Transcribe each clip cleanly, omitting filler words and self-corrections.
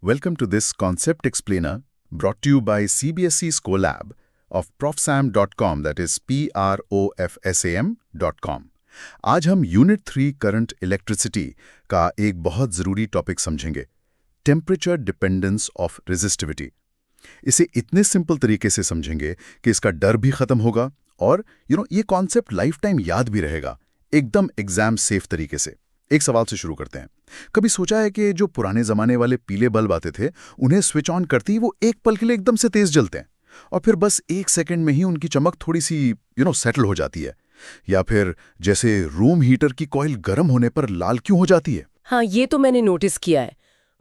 Welcome to this concept explainer brought to you by CBSE Scholab of profsam.com, that is profsam.com. आज हम unit 3 current electricity का एक बहुत ज़रूरी topic समझेंगे, टेम्परेचर डिपेंडेंस ऑफ रेजिस्टिविटी। इसे इतने सिंपल तरीके से समझेंगे कि इसका डर भी खत्म होगा और ये कॉन्सेप्ट लाइफ टाइम याद भी रहेगा, एकदम एग्जाम सेफ तरीके से। एक सवाल से शुरू करते हैं। कभी सोचा है कि जो पुराने जमाने वाले पीले बल्ब आते थे, उन्हें स्विच ऑन करते ही वो एक पल के लिए एकदम से तेज जलते हैं और फिर बस एक सेकंड में ही उनकी चमक थोड़ी सी सेटल हो जाती है। या फिर जैसे रूम हीटर की कॉइल गर्म होने पर लाल क्यों हो जाती है? हाँ, ये तो मैंने नोटिस किया है।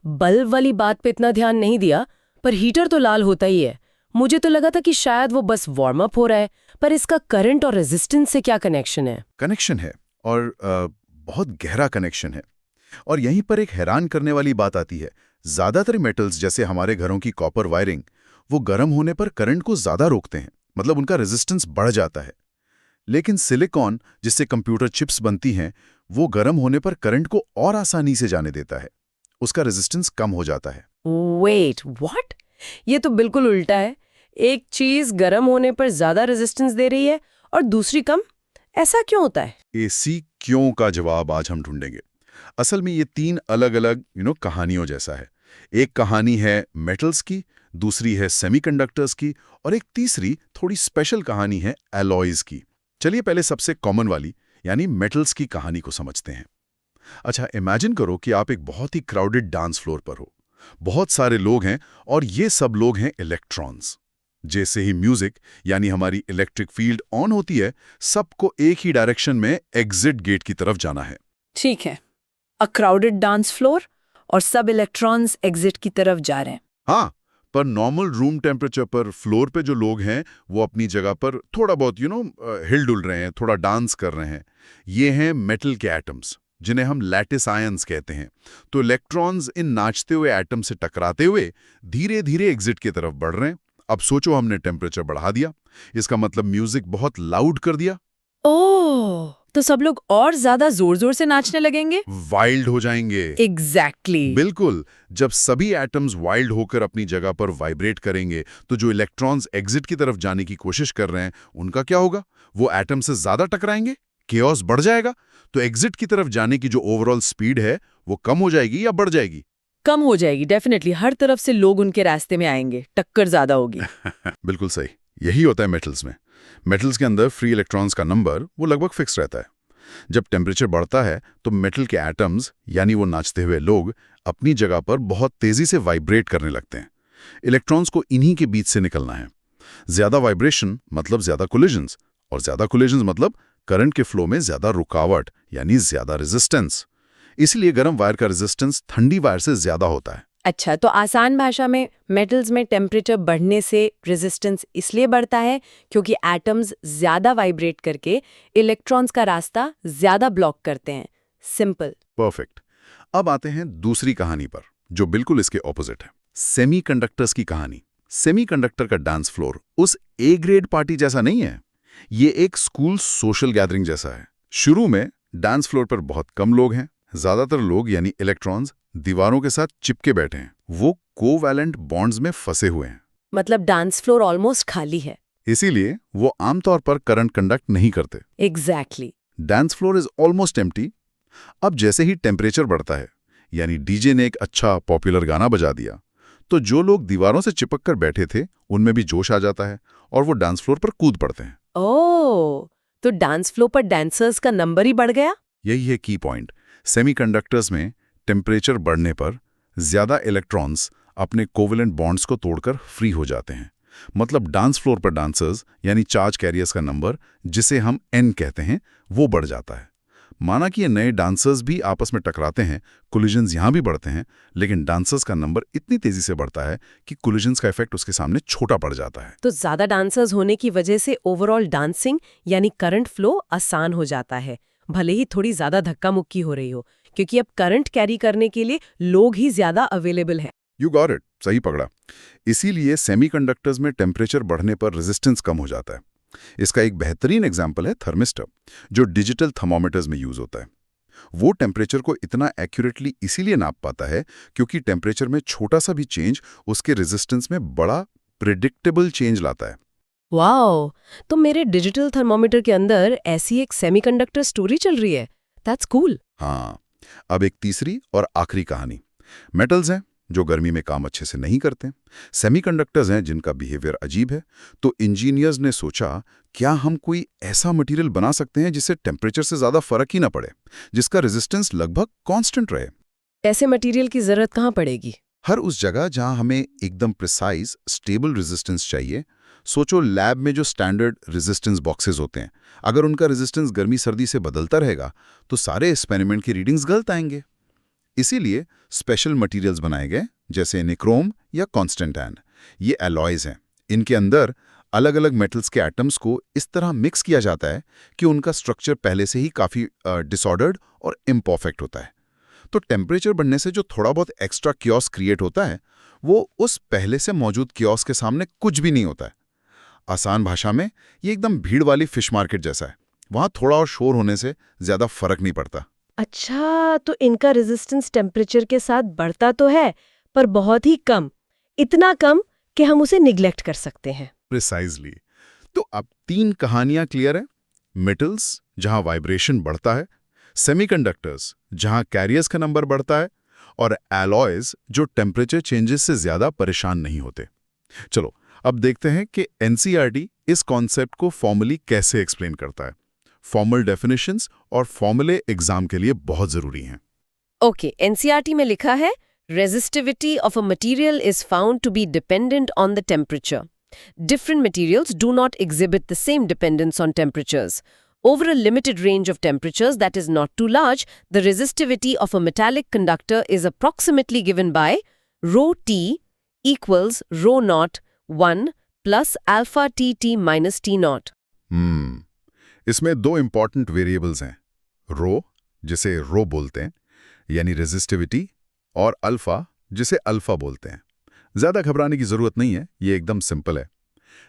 बल्ब वाली बात पे इतना ध्यान नहीं दिया, पर हीटर तो लाल होता ही है। मुझे तो लगा था कि शायद वो बस वार्म अप हो रहा है, पर इसका करंट और रेजिस्टेंस से क्या कनेक्शन है? कनेक्शन है और बहुत गहरा कनेक्शन है। और यहीं पर एक हैरान करने वाली बात आती है। ज़्यादातर मेटल्स जैसे हमारे घरों की कॉपर वायरिंग, वो गर्म होने पर करंट को ज़्यादा रोकते हैं, मतलब उनका रेजिस्टेंस बढ़ जाता है। लेकिन सिलिकॉन, जिससे कंप्यूटर चिप्स बनती हैं, वो गर्म होने पर करंट को और आसानी से जाने देता है, उसका रेजिस्टेंस कम हो जाता है। Wait, what? ये तो बिल्कुल उल्टा है। एक चीज गर्म होने पर ज्यादा रेजिस्टेंस दे रही है और दूसरी कम। ऐसा क्यों होता है? एसी क्यों का जवाब आज हम ढूंढेंगे। असल में ये तीन अलग अलग कहानियों जैसा है। एक कहानी है मेटल्स की, दूसरी है सेमीकंडक्टर्स की और एक तीसरी थोड़ी स्पेशल कहानी है एलॉयज की। चलिए पहले सबसे कॉमन वाली यानी मेटल्स की कहानी को समझते हैं। अच्छा, इमेजिन करो कि आप एक बहुत ही क्राउडेड डांस फ्लोर पर हो। बहुत सारे लोग हैं और ये सब लोग हैं इलेक्ट्रॉन्स। जैसे ही म्यूजिक यानी हमारी इलेक्ट्रिक फील्ड ऑन होती है, सबको एक ही डायरेक्शन में एग्जिट गेट की तरफ जाना है। ठीक है, अ क्राउडेड डांस फ्लोर और सब इलेक्ट्रॉन्स एग्जिट की तरफ जा रहे हैं। हाँ, पर नॉर्मल रूम टेम्परेचर पर फ्लोर पे जो लोग हैं वो अपनी जगह पर थोड़ा बहुत हिल डुल रहे हैं, थोड़ा डांस कर रहे हैं। ये हैं मेटल के एटम्स, जिन्हें हम लैटिस आयंस कहते हैं। तो इलेक्ट्रॉन्स इन नाचते हुए एटम से टकराते हुए धीरे धीरे एग्जिट की तरफ बढ़ रहे हैं। अब सोचो, हमने टेम्परेचर बढ़ा दिया, इसका मतलब म्यूजिक बहुत लाउड कर दिया। ओह, तो सब लोग और ज्यादा जोर जोर से नाचने लगेंगे, वाइल्ड हो जाएंगे। एग्जैक्टली। बिल्कुल। जब सभी एटम्स वाइल्ड होकर अपनी जगह पर वाइब्रेट करेंगे, तो जो इलेक्ट्रॉन्स एग्जिट की तरफ जाने की कोशिश कर रहे हैं, उनका क्या होगा? वो एटम से ज्यादा टकराएंगे, केओस बढ़ जाएगा। तो एग्जिट की तरफ जाने की जो ओवरऑल स्पीड है, वो कम हो जाएगी या बढ़ जाएगी? कम हो जाएगी, डेफिनेटली। हर तरफ से लोग उनके रास्ते में आएंगे, टक्कर ज्यादा होगी। बिल्कुल सही। यही होता है मेटल्स में। मेटल्स के अंदर फ्री इलेक्ट्रॉन्स का नंबर वो लगभग फिक्स रहता है। जब टेम्परेचर बढ़ता है तो मेटल के एटम्स यानी वो नाचते हुए लोग अपनी जगह पर बहुत तेजी से वाइब्रेट करने लगते हैं। इलेक्ट्रॉन्स को इन्हीं के बीच से निकलना है। ज्यादा वाइब्रेशन मतलब ज्यादा कोलिजन्स, और ज्यादा कोलिजन्स मतलब करंट के फ्लो में ज्यादा रुकावट यानी ज्यादा रेजिस्टेंस। इसलिए गर्म वायर का रेजिस्टेंस ठंडी वायर से ज्यादा होता है। अच्छा, तो आसान भाषा में मेटल्स में टेम्परेचर बढ़ने से रेजिस्टेंस इसलिए बढ़ता है क्योंकि एटम्स ज्यादा वाइब्रेट करके इलेक्ट्रॉन्स का रास्ता ज्यादा ब्लॉक करते हैं। सिंपल। परफेक्ट। अब आते हैं दूसरी कहानी पर, जो बिल्कुल इसके ऑपोजिट है, सेमीकंडक्टर्स की कहानी। सेमीकंडक्टर का डांस फ्लोर उस ए ग्रेड पार्टी जैसा नहीं है। ये एक स्कूल सोशल गैदरिंग जैसा है। शुरू में डांस फ्लोर पर बहुत कम लोग हैं। ज्यादातर लोग यानी इलेक्ट्रॉन्स दीवारों के साथ चिपके बैठे हैं, वो कोवैलेंट बॉन्ड्स में फंसे हुए हैं। मतलब डांस फ्लोर ऑलमोस्ट खाली है। इसीलिए वो आमतौर पर करंट कंडक्ट नहीं करते। Exactly. Dance floor is almost empty. अब जैसे ही टेम्परेचर बढ़ता है, यानी डीजे ने एक अच्छा पॉपुलर गाना बजा दिया, तो जो लोग दीवारों से चिपक कर बैठे थे उनमें भी जोश आ जाता है और वो डांस फ्लोर पर कूद पड़ते हैं। ओह, तो डांस फ्लोर पर डांसर्स का नंबर ही बढ़ गया। यही है की पॉइंट। सेमीकंडक्टर्स में टेम्परेचर बढ़ने पर ज्यादा इलेक्ट्रॉन्स अपने कोवेलेंट बॉन्ड्स को तोड़कर फ्री हो जाते हैं। मतलब डांस फ्लोर पर डांसर्स यानी चार्ज कैरियर्स का नंबर, जिसे हम एन कहते हैं, वो बढ़ जाता है। माना कि ये नए डांसर्स भी आपस में टकराते हैं, कोलिजन्स यहां भी बढ़ते हैं, लेकिन डांसर्स का नंबर इतनी तेजी से बढ़ता है कि कोलिजन्स का इफेक्ट उसके सामने छोटा पड़ जाता है। तो ज्यादा डांसर्स होने की वजह से ओवरऑल डांसिंग यानी करंट फ्लो आसान हो जाता है, भले ही थोड़ी ज्यादा धक्का मुक्की हो रही हो, क्योंकि अब करंट कैरी करने के लिए लोग ही ज्यादा अवेलेबल हैं। यू गॉट इट, सही पकड़ा। इसीलिए सेमीकंडक्टर्स में टेम्परेचर बढ़ने पर रेजिस्टेंस कम हो जाता है। इसका एक बेहतरीन एग्जाम्पल है थर्मिस्टर, जो डिजिटल थर्मोमीटर्स में यूज होता है। वो टेम्परेचर को इतना एक्यूरेटली इसीलिए नाप पाता है क्योंकि टेम्परेचर में छोटा सा भी चेंज उसके रेजिस्टेंस में बड़ा प्रिडिक्टेबल चेंज लाता है। वाओ, तो मेरे डिजिटल थर्मोमीटर के अंदर ऐसी एक सेमीकंडक्टर स्टोरी चल रही है। That's cool. हाँ, अब एक तीसरी और आखिरी कहानी। मेटल्स हैं जो गर्मी में काम अच्छे से नहीं करते, सेमीकंडक्टर्स हैं जिनका बिहेवियर अजीब है। तो इंजीनियर्स ने सोचा, क्या हम कोई ऐसा मटेरियल बना सकते हैं जिससे टेम्परेचर से ज़्यादा फर्क ही ना पड़े, जिसका रेजिस्टेंस लगभग कांस्टेंट रहे। ऐसे मटेरियल की जरूरत कहाँ पड़ेगी? हर उस जगह जहां हमें एकदम प्रिसाइज स्टेबल रेजिस्टेंस चाहिए। सोचो लैब में जो स्टैंडर्ड रेजिस्टेंस बॉक्सेस होते हैं, अगर उनका रेजिस्टेंस गर्मी सर्दी से बदलता रहेगा तो सारे एक्सपेरिमेंट की रीडिंग्स गलत आएंगे। इसीलिए स्पेशल मटेरियल्स बनाए गए, जैसे निक्रोम या कॉन्स्टेंटाइन। ये एलॉयज हैं। इनके अंदर अलग अलग मेटल्स के एटम्स को इस तरह मिक्स किया जाता है कि उनका स्ट्रक्चर पहले से ही काफ़ी डिसऑर्डर्ड और इम्परफेक्ट होता है। तो टेम्परेचर बढ़ने से जो थोड़ा बहुत एक्स्ट्रा क्योस क्रिएट होता है, वो उस पहले से मौजूद क्योस के सामने कुछ भी नहीं होता है। आसान भाषा में ये एकदम भीड़ वाली फिश मार्केट जैसा है। वहां थोड़ा और शोर होने से ज्यादा फर्क नहीं पड़ता। अच्छा, तो इनका रेजिस्टेंस टेम्परेचर के साथ बढ़ता तो है, पर बहुत ही कम, इतना कम कि हम उसे निग्लेक्ट कर सकते हैं। प्रिसाइजली। तो अब 3 कहानियां क्लियर है। मेटल्स जहां वाइब्रेशन बढ़ता है, सेमीकंडक्टर्स जहां कैरियर्स का नंबर बढ़ता है, और एलॉयज जो टेम्परेचर चेंजेस से ज्यादा परेशान नहीं होते। चलो अब देखते हैं कि एनसीईआरटी इस कॉन्सेप्ट को फॉर्मली कैसे एक्सप्लेन करता है। फॉर्मल डेफिनेशंस और फॉर्मूले एग्जाम के लिए बहुत जरूरी हैं। ओके, एनसीईआरटी में लिखा है, resistivity of a material is found to be dependent on the temperature. Different materials do not exhibit the same dependence on temperatures. Over a limited range of temperatures that is not too large, the resistivity of a metallic conductor is approximately given by rho T equals rho naught 1 plus alpha T minus T naught. इसमें 2 important variables हैं, रो जिसे रो बोलते हैं यानी resistivity, और alpha जिसे alpha बोलते हैं। ज्यादा घबराने की जरूरत नहीं है, ये एकदम सिंपल है।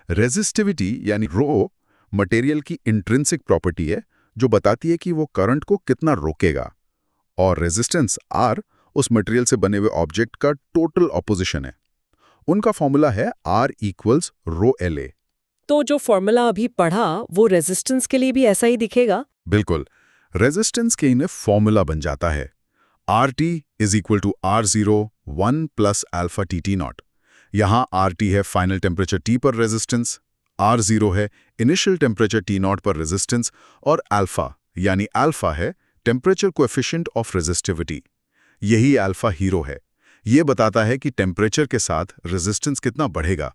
रेजिस्टिविटी यानी रो मटेरियल की इंट्रिंसिक प्रॉपर्टी है जो बताती है कि वो करंट को कितना रोकेगा, और रेजिस्टेंस आर उस मटेरियल से बने हुए ऑब्जेक्ट का टोटल ऑपोजिशन है। उनका फॉर्मूला है R equals rho L A. तो जो फॉर्मूला अभी पढ़ा वो रेजिस्टेंस के लिए भी ऐसा ही दिखेगा? बिल्कुल, रेजिस्टेंस के इन्हें फॉर्मूला बन जाता है RT is equal to R0 1 plus alpha TT not. यहाँ RT है फाइनल टेम्परेचर T पर रेजिस्टेंस, R0 है इनिशियल टेम्परेचर T नॉट पर रेजिस्टेंस, और अल्फा यानी अल्फा है टेम्परेचर कोएफिशिएंट ऑफ रेजिस्टिविटी। यही अल्फा हीरो है, ये बताता है कि टेम्परेचर के साथ रेजिस्टेंस कितना बढ़ेगा।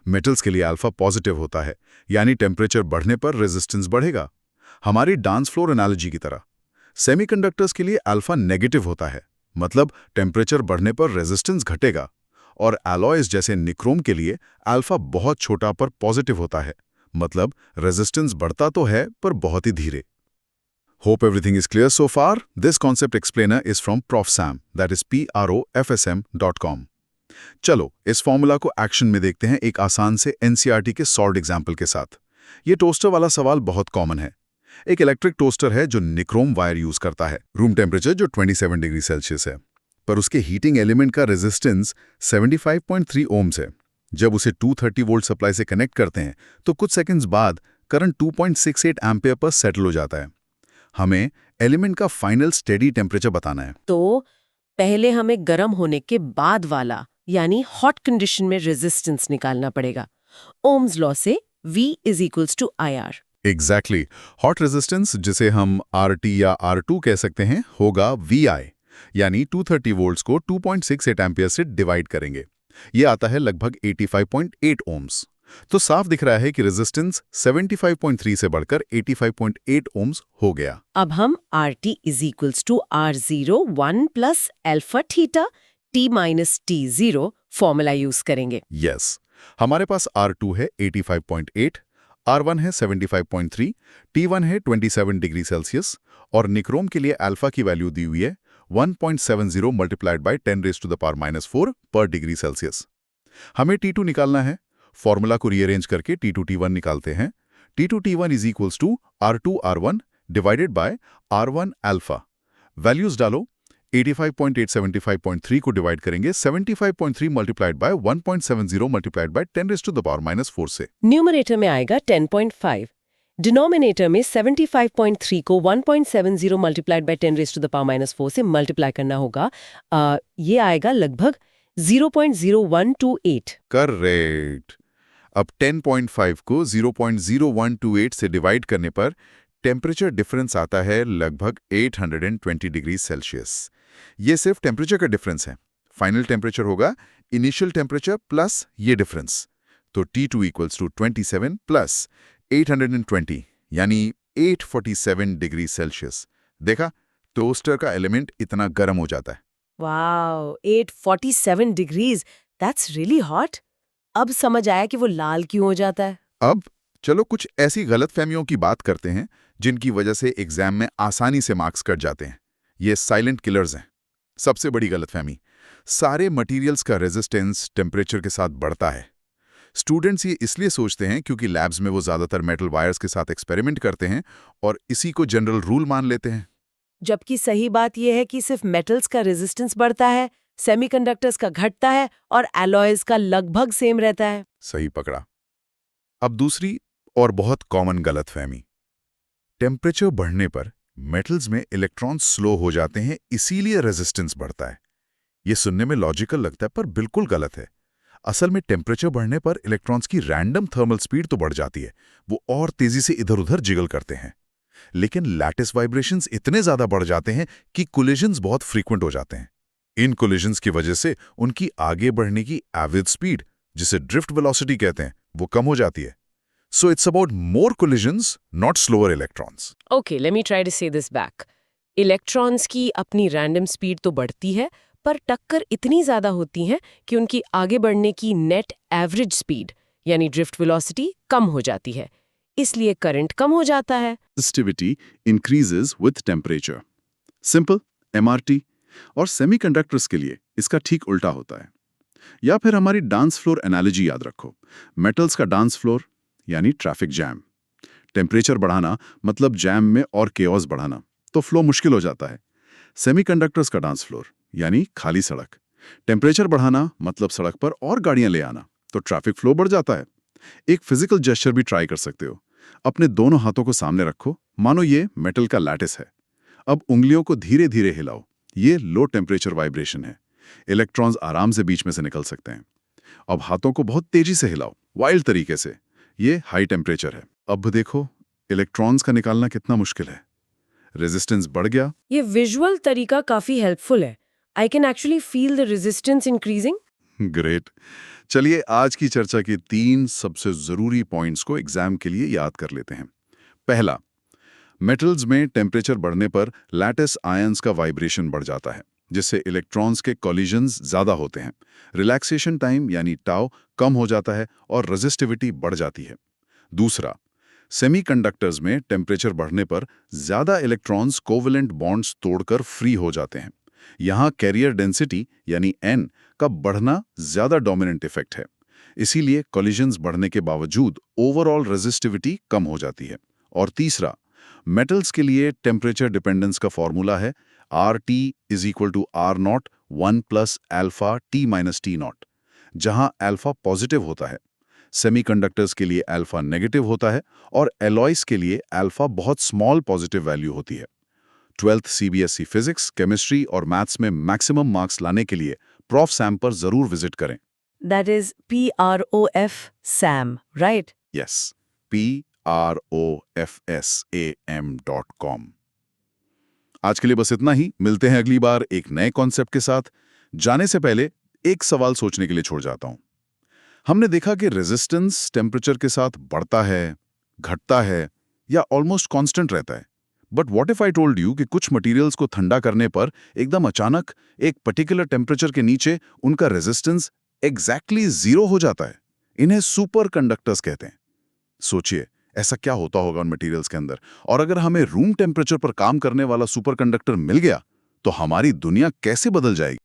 मेटल्स के लिए अल्फा पॉजिटिव होता है, यानी टेम्परेचर बढ़ने पर रेजिस्टेंस बढ़ेगा। हमारी डांस फ्लोर एनालॉजी की तरह सेमीकंडक्टर्स के लिए अल्फा नेगेटिव होता है, मतलब टेम्परेचर बढ़ने पर रेजिस्टेंस घटेगा। और एलॉयज जैसे निक्रोम के लिए अल्फा बहुत छोटा पर पॉजिटिव होता है, मतलब रेजिस्टेंस बढ़ता तो है पर बहुत ही धीरे। Hope everything is clear so far. This concept explainer is from Prof. Sam, that is profsm.com. चलो इस फॉर्मूला को एक्शन में देखते हैं एक आसान से एनसीईआरटी के सॉल्व्ड एग्जाम्पल के साथ। ये टोस्टर वाला सवाल बहुत कॉमन है। एक इलेक्ट्रिक टोस्टर है जो निक्रोम वायर यूज करता है। रूम टेम्परेचर जो 27 डिग्री सेल्सियस है, पर उसके हीटिंग एलिमेंट का रेजिस्टेंस 75.3 ओम्स है। जब उसे 230 वोल्ट सप्लाई से कनेक्ट करते हैं तो कुछ सेकंड्स बाद करंट 2.68 एम्पेयर पर सेटल हो जाता है। हमें एलिमेंट का फाइनल स्टेडी टेम्परेचर बताना है। तो पहले हमें गर्म होने के बाद वाला यानी हॉट कंडीशन में रेजिस्टेंस निकालना पड़ेगा। ओम्स लॉ से V is equals to IR। Exactly, hot resistance जिसे हम RT या R2 कह सकते हैं होगा VI, यानी 230 वोल्ट्स को 2.68 एम्पियर से डिवाइड करेंगे। ये आता है लगभग 85.8 ओम्स। तो साफ दिख रहा है कि रेजिस्टेंस 75.3 से बढ़कर 85.8 ओम्स हो गया। अब हम RT is equals to R0 1 plus alpha theta T minus T0 formula use करेंगे। यस, हमारे पास R2 है 85.8, R1 है 75.3, T1 है 27 डिग्री सेल्सियस, और निक्रोम के लिए अल्फा की वैल्यू दी हुई है 1.70 मल्टीप्लाइड बाय 10⁻⁴ पर डिग्री सेल्सियस। हमें T2 निकालना है। फॉर्मूला को रीअरेंज करके T2 T1 निकालते हैं। T2 T1 is equals to R2 R1 divided by R1 अल्फा। वैल्यूज डालो। 85.875.3 को डिवाइड करेंगे 75.3 मल्टीप्लाइड बाय 1.70 मल्टीप्लाइड बाय 10⁻⁻⁴ से। न्यूमरेटर में आएगा 10.5, डिनोमिनेटर में 75.3 को 1.70 मल्टीप्लाइड बाय 10⁻⁻⁴ से मल्टीप्लाई करना होगा। ये आएगा लगभग 0.0128। करेक्ट। अब 10.5 को 0.0128 से डिवाइड करने पर टेम्परेचर डिफरेंस आता है लगभग 820 डिग्री सेल्सियस। ये सिर्फ टेम्परेचर का डिफरेंस है। फाइनल टेम्परेचर होगा इनिशियल टेम्परेचर प्लस ये डिफरेंस। तो T2 इक्वल्स टू 27 प्लस 820 यानी 847 डिग्री सेल्सियस। देखा, टोस्टर का एलिमेंट इतना गर्म हो जाता है। Wow, 847 degrees, that's really hot. अब समझ आया कि वो लाल क्यों हो जाता है। अब चलो कुछ ऐसी गलतफहमियों की बात करते हैं जिनकी वजह से एग्जाम में आसानी से मार्क्स कट जाते हैं। ये साइलेंट किलर्स हैं। सबसे बड़ी गलतफहमी, सारे मटेरियल्स का रेजिस्टेंस टेम्परेचर के साथ बढ़ता है। स्टूडेंट्स ये इसलिए सोचते हैं क्योंकि लैब्स में वो ज़्यादातर मेटल वायर्स के साथ एक्सपेरिमेंट करते हैं और इसी को जनरल रूल मान लेते हैं। जबकि सही बात यह है कि सिर्फ मेटल्स का रेजिस्टेंस बढ़ता है, सेमीकंडक्टर्स का घटता है और एलॉयज का लगभग सेम रहता है। सही पकड़ा। अब दूसरी और बहुत कॉमन गलतफहमी, टेम्परेचर बढ़ने पर मेटल्स में इलेक्ट्रॉन स्लो हो जाते हैं, इसीलिए रेजिस्टेंस बढ़ता है। ये सुनने में लॉजिकल लगता है पर बिल्कुल गलत है। असल में टेम्परेचर बढ़ने पर इलेक्ट्रॉन्स की रैंडम थर्मल स्पीड तो बढ़ जाती है, वो और तेजी से इधर-उधर जिगल करते हैं। लेकिन लैटिस वाइब्रेशंस इतने ज्यादा बढ़ जाते हैं कि कोलिजन्स बहुत फ्रीक्वेंट हो जाते हैं। इन कोलिजन्स की वजह से उनकी आगे बढ़ने की एवरेज स्पीड, जिसे ड्रिफ्ट वेलोसिटी कहते हैं, वो कम हो जाती है। So it's about more collisions, not slower electrons. Okay, let me try to say this back. Electrons की अपनी रैंडम स्पीड तो बढ़ती है, पर टक्कर इतनी ज्यादा होती है कि उनकी आगे बढ़ने की नेट एवरेज स्पीड यानी ड्रिफ्ट वेलोसिटी कम हो जाती है। इसलिए करंट कम हो जाता है। Resistivity increases with temperature. Simple, MRT और सेमीकंडक्टर्स के लिए इसका ठीक उल्टा होता है। या फिर हमारी डांस फ्लोर एनालॉजी याद रखो। मेटल्स का डांस फ्लोर यानी ट्रैफिक जैम। टेम्परेचर बढ़ाना मतलब जैम में और केओस बढ़ाना, तो फ्लो मुश्किल हो जाता है। सेमीकंडक्टर्स का डांस फ्लोर यानी खाली सड़क। टेम्परेचर बढ़ाना मतलब सड़क पर और गाड़ियां ले आना, तो ट्रैफिक फ्लो बढ़ जाता है। एक फिजिकल जेस्चर भी ट्राई कर सकते हो। अपने दोनों हाथों को सामने रखो, मानो ये मेटल का लैटिस है। अब उंगलियों को धीरे धीरे हिलाओ। ये लो टेम्परेचर वाइब्रेशन है। इलेक्ट्रॉन्स आराम से बीच में से निकल सकते हैं। अब हाथों को बहुत तेजी से हिलाओ, वाइल्ड तरीके से। ये हाई टेम्परेचर है। अब देखो इलेक्ट्रॉन्स का निकालना कितना मुश्किल है। रेजिस्टेंस बढ़ गया। ये विजुअल तरीका काफी हेल्पफुल है। I can actually feel the resistance increasing. Great. चलिए आज की चर्चा के 3 सबसे जरूरी पॉइंट्स को एग्जाम के लिए याद कर लेते हैं। पहला, मेटल्स में टेम्परेचर बढ़ने पर लैटिस आयंस का वाइब्रेशन बढ़ जाता है, जिससे इलेक्ट्रॉन्स के कॉलिजन्स ज्यादा होते हैं। रिलैक्सेशन टाइम यानी टाउ कम हो जाता है और रेजिस्टिविटी बढ़ जाती है। दूसरा, सेमीकंडक्टर्स में टेम्परेचर बढ़ने पर ज्यादा इलेक्ट्रॉन्स कोवेलेंट बॉन्ड्स तोड़कर फ्री हो जाते हैं। यहाँ कैरियर डेंसिटी यानी N का बढ़ना ज्यादा डोमिनेंट इफेक्ट है। इसीलिए कॉलिजन्स बढ़ने के बावजूद ओवरऑल रेजिस्टिविटी कम हो जाती है। और तीसरा, मेटल्स के लिए टेम्परेचर डिपेंडेंस का फॉर्मूला है RT = R0 1 + alpha T - T0, जहां अल्फा पॉजिटिव होता है। सेमीकंडक्टर्स के लिए अल्फा नेगेटिव होता है और एलॉयज के लिए अल्फा बहुत स्मॉल पॉजिटिव वैल्यू होती है। 12th CBSE फिजिक्स, केमिस्ट्री और मैथ्स में मैक्सिमम मार्क्स लाने के लिए प्रॉफ सैम पर जरूर विजिट करें। That is PROF SAM, right? Yes, PROFSAM.com। आज के लिए बस इतना ही। मिलते हैं अगली बार एक नए कॉन्सेप्ट के साथ। जाने से पहले एक सवाल सोचने के लिए छोड़ जाता हूं। हमने देखा कि रेजिस्टेंस टेम्परेचर के साथ बढ़ता है, घटता है या ऑलमोस्ट कांस्टेंट रहता है। But what if I told you कि कुछ मटेरियल्स को ठंडा करने पर एकदम अचानक एक पर्टिकुलर टेम्परेचर के नीचे उनका रेजिस्टेंस एग्जैक्टली 0 हो जाता है। इन्हें सुपर कंडक्टर्स कहते हैं। सोचिए ऐसा क्या होता होगा उन मटेरियल्स के अंदर। और अगर हमें रूम टेम्परेचर पर काम करने वाला सुपर कंडक्टर मिल गया तो हमारी दुनिया कैसे बदल जाएगी।